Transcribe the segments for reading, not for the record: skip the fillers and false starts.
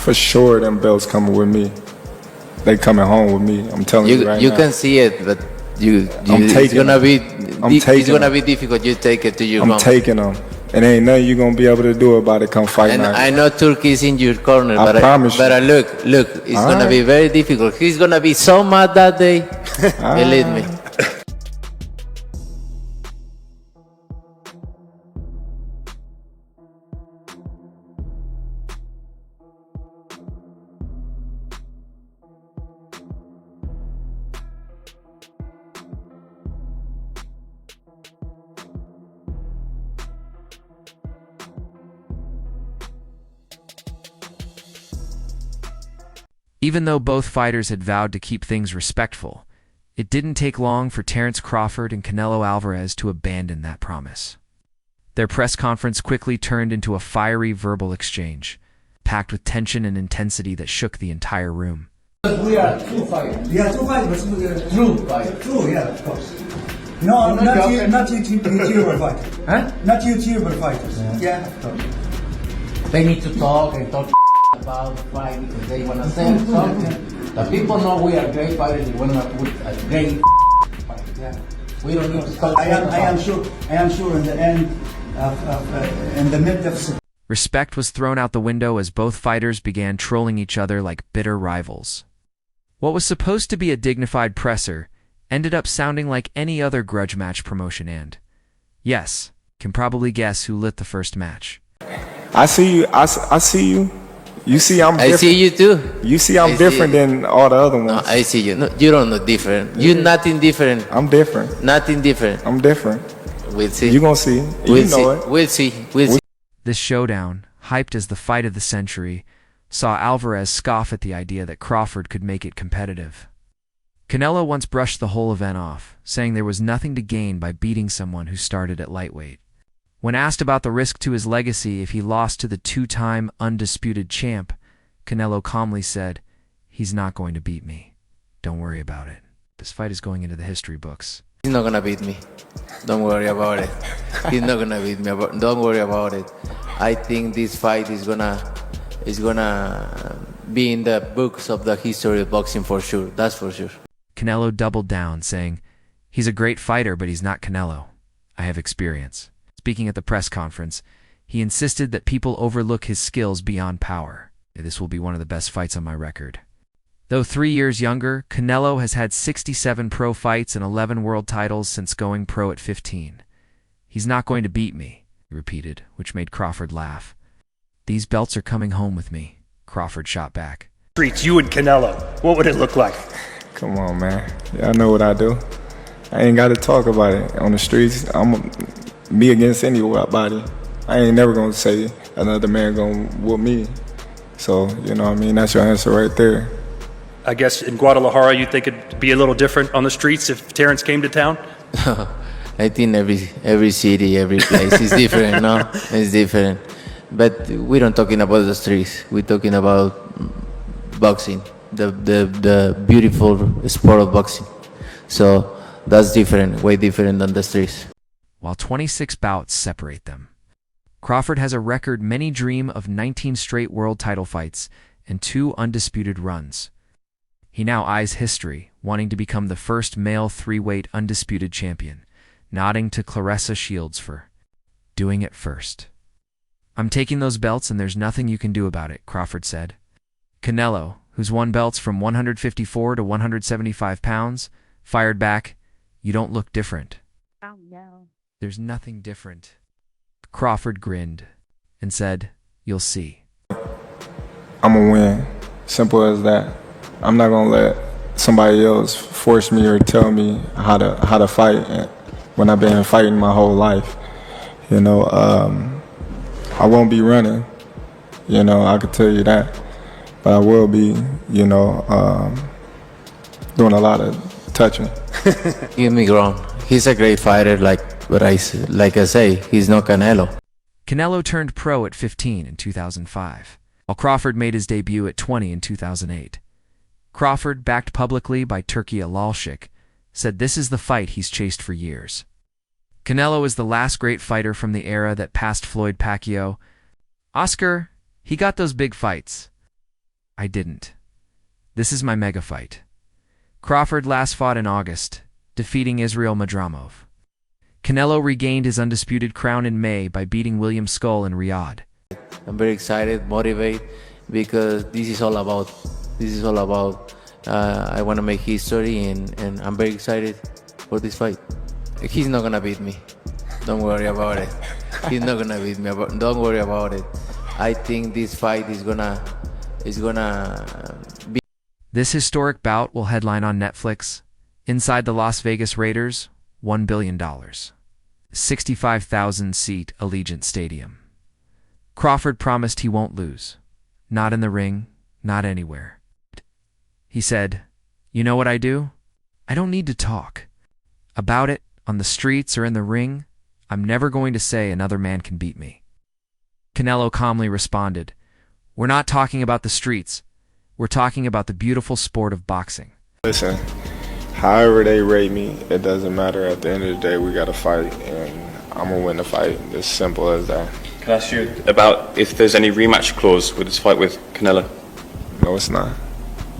For sure, them belts coming with me. They coming home with me. I'm telling you right now. You can see it, but it's gonna be difficult. You take it to your home. I'm taking them. And ain't nothing you gonna be able to do about it come fight and night. I know Turkey's in your corner, I promise you. But look, it's gonna be very difficult. He's gonna be so mad that day. Believe me. Even though both fighters had vowed to keep things respectful, it didn't take long for Terence Crawford and Canelo Alvarez to abandon that promise. Their press conference quickly turned into a fiery verbal exchange, packed with tension and intensity that shook the entire room. We are true fighters. Yeah, true fighters, but we are true fighters. True, yeah, of course. No, not YouTuber fighters. Huh? Not YouTuber fighters. Yeah, of course. They need to talk and talk about the fight because they want to say something. The people know we are great fighters. They want to put a great fight. Yeah. We don't need to talk. I am sure in the end in the mid of. Respect was thrown out the window as both fighters began trolling each other like bitter rivals. What was supposed to be a dignified presser ended up sounding like any other grudge match promotion, and yes, can probably guess who lit the first match. I see you. I see you. You see I'm different. I see you too. You see I'm different than all the other ones. No, I see you. No, you don't look different. You're nothing different. I'm different. Nothing different. I'm different. We'll see. You gonna see. We'll know see. it. We'll see. We'll see. This showdown, hyped as the fight of the century, saw Alvarez scoff at the idea that Crawford could make it competitive. Canelo once brushed the whole event off, saying there was nothing to gain by beating someone who started at lightweight. When asked about the risk to his legacy if he lost to the two-time undisputed champ, Canelo calmly said, "He's not going to beat me. Don't worry about it. This fight is going into the history books." He's not gonna beat me. Don't worry about it. He's not gonna beat me. Don't worry about it. I think this fight is gonna be in the books of the history of boxing for sure. That's for sure. Canelo doubled down, saying, "He's a great fighter, but he's not Canelo. I have experience." Speaking at the press conference, he insisted that people overlook his skills beyond power. "This will be one of the best fights on my record." Though 3 years younger, Canelo has had 67 pro fights and 11 world titles since going pro at 15. "He's not going to beat me," he repeated, which made Crawford laugh. "These belts are coming home with me," Crawford shot back. Streets, you and Canelo, what would it look like? Come on, man. Y'all know what I do. I ain't got to talk about it on the streets. I'm me against anybody. I ain't never gonna say another man gonna whoop me. So, you know what I mean? That's your answer right there. I guess in Guadalajara, you think it'd be a little different on the streets if Terence came to town? I think every city, every place is different, no? It's different. But we don't talking about the streets. We're talking about boxing, the beautiful sport of boxing. So that's different, way different than the streets. While 26 bouts separate them, Crawford has a record many dream of 19 straight world title fights and 2 undisputed runs. He now eyes history, wanting to become the first male 3-weight undisputed champion, nodding to Claressa Shields for doing it first. "I'm taking those belts and there's nothing you can do about it," Crawford said. Canelo, who's won belts from 154 to 175 pounds, fired back, "You don't look different." Oh no. "There's nothing different." Crawford grinned and said, "You'll see." I'm gonna win. Simple as that. I'm not gonna let somebody else force me or tell me how to fight when I've been fighting my whole life. You know, I won't be running. You know, I could tell you that, but I will be. You know, doing a lot of touching. Give me ground. He's a great fighter, like I say, he's not Canelo. Canelo turned pro at 15 in 2005, while Crawford made his debut at 20 in 2008. Crawford, backed publicly by Turki Alalshik, said this is the fight he's chased for years. Canelo is the last great fighter from the era that passed Floyd Pacquiao. Oscar, he got those big fights. I didn't. This is my mega fight. Crawford last fought in August, defeating Israel Madramov. Canelo regained his undisputed crown in May by beating William Skull in Riyadh. I'm very excited, motivated, because this is all about. I want to make history, and I'm very excited for this fight. He's not gonna beat me. Don't worry about it. He's not gonna beat me. Don't worry about it. I think this fight is gonna be. This historic bout will headline on Netflix, inside the Las Vegas Raiders' $1 billion, 65,000-seat Allegiant Stadium. Crawford promised he won't lose. Not in the ring, not anywhere. He said, "You know what I do? I don't need to talk. About it, on the streets or in the ring, I'm never going to say another man can beat me." Canelo calmly responded, "We're not talking about the streets. We're talking about the beautiful sport of boxing." Listen, however they rate me, it doesn't matter. At the end of the day, we got to fight, and I'm going to win the fight. It's simple as that. Can I ask you about if there's any rematch clause with this fight with Canelo? No, it's not.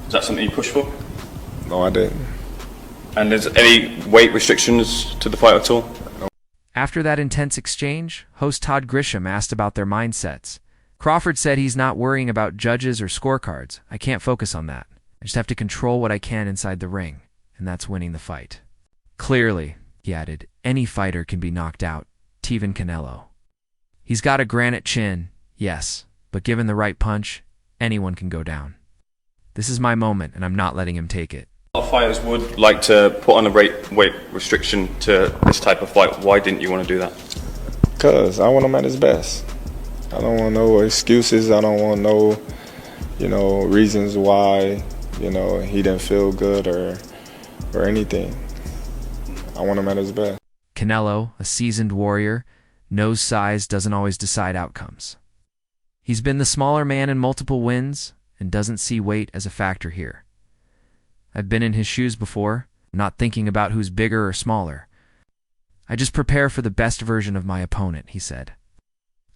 Is that something you push for? No, I didn't. And there's any weight restrictions to the fight at all? After that intense exchange, host Todd Grisham asked about their mindsets. Crawford said he's not worrying about judges or scorecards. "I can't focus on that. I just have to control what I can inside the ring, and that's winning the fight." Clearly, he added, any fighter can be knocked out, even Canelo. He's got a granite chin, yes, but given the right punch, anyone can go down. This is my moment, and I'm not letting him take it. A lot of fighters would like to put on a weight restriction to this type of fight. Why didn't you want to do that? Because I want him at his best. I don't want no excuses. I don't want no, reasons why, he didn't feel good or anything. I want him at his best. Canelo, a seasoned warrior, knows size doesn't always decide outcomes. He's been the smaller man in multiple wins and doesn't see weight as a factor here. I've been in his shoes before, not thinking about who's bigger or smaller. I just prepare for the best version of my opponent, he said.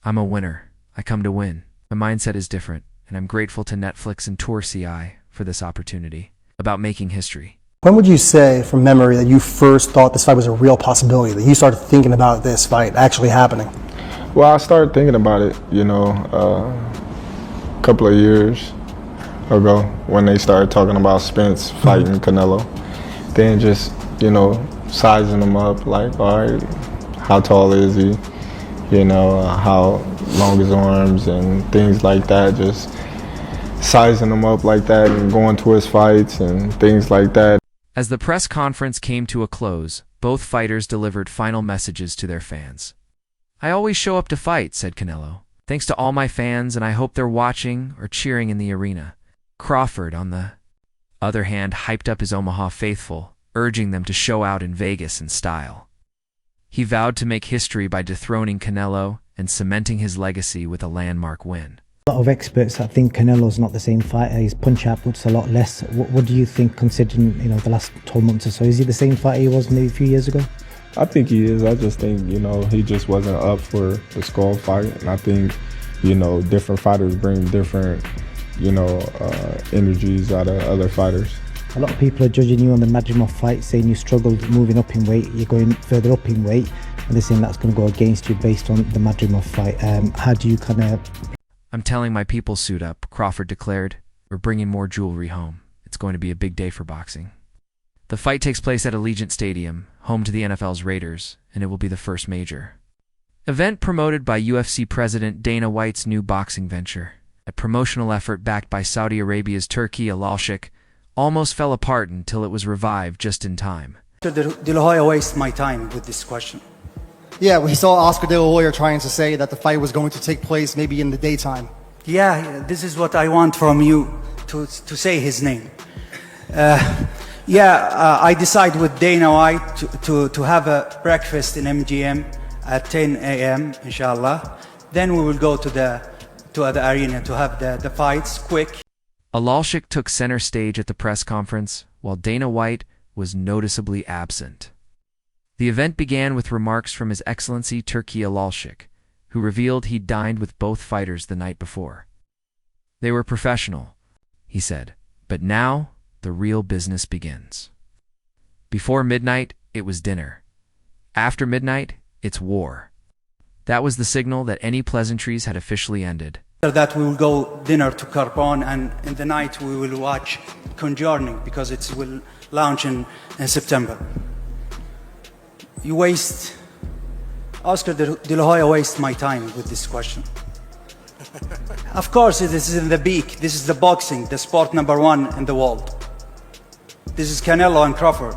I'm a winner. I come to win. My mindset is different, and I'm grateful to Netflix and Tour CI for this opportunity about making history. When would you say, from memory, that you first thought this fight was a real possibility, that you started thinking about this fight actually happening? Well, I started thinking about it, a couple of years ago when they started talking about Spence fighting Canelo. Then just, sizing him up, like, all right, how tall is he? How long his arms and things like that, just sizing him up like that and going to his fights and things like that. As the press conference came to a close, both fighters delivered final messages to their fans. "I always show up to fight," said Canelo. "Thanks to all my fans, and I hope they're watching or cheering in the arena." Crawford, on the other hand, hyped up his Omaha faithful, urging them to show out in Vegas in style. He vowed to make history by dethroning Canelo and cementing his legacy with a landmark win. A lot of experts that think Canelo's not the same fighter. His punch output's a lot less. What do you think, considering the last 12 months or so? Is he the same fighter he was maybe a few years ago? I think he is. I just think he just wasn't up for the Skull fight, and I think different fighters bring different energies out of other fighters. A lot of people are judging you on the Madrimov fight, saying you struggled moving up in weight. You're going further up in weight, and they're saying that's going to go against you based on the Madrimov fight. How do you kind of... I'm telling my people suit up, Crawford declared. We're bringing more jewelry home. It's going to be a big day for boxing. The fight takes place at Allegiant Stadium, home to the NFL's Raiders, and it will be the first major event promoted by UFC President Dana White's new boxing venture. A promotional effort backed by Saudi Arabia's Turki Al-Sheikh almost fell apart until it was revived just in time. De La Hoya waste my time with this question. Yeah, we saw Oscar De La Hoya trying to say that the fight was going to take place maybe in the daytime. Yeah, this is what I want from you, to say his name. I decide with Dana White to have a breakfast in MGM at 10 a.m. inshallah. Then we will go to the arena to have the fights quick. Al-Sheikh took center stage at the press conference, while Dana White was noticeably absent. The event began with remarks from His Excellency Turki Al-Sheikh, who revealed he'd dined with both fighters the night before. They were professional, he said. But now, the real business begins. Before midnight, it was dinner. After midnight, it's war. That was the signal that any pleasantries had officially ended. After that, we will go dinner to Carbon, and in the night we will watch Conjuring because it will launch in September. You waste, Oscar De La Hoya wastes my time with this question. Of course, this is in the peak. This is the boxing, the sport #1 in the world. This is Canelo and Crawford.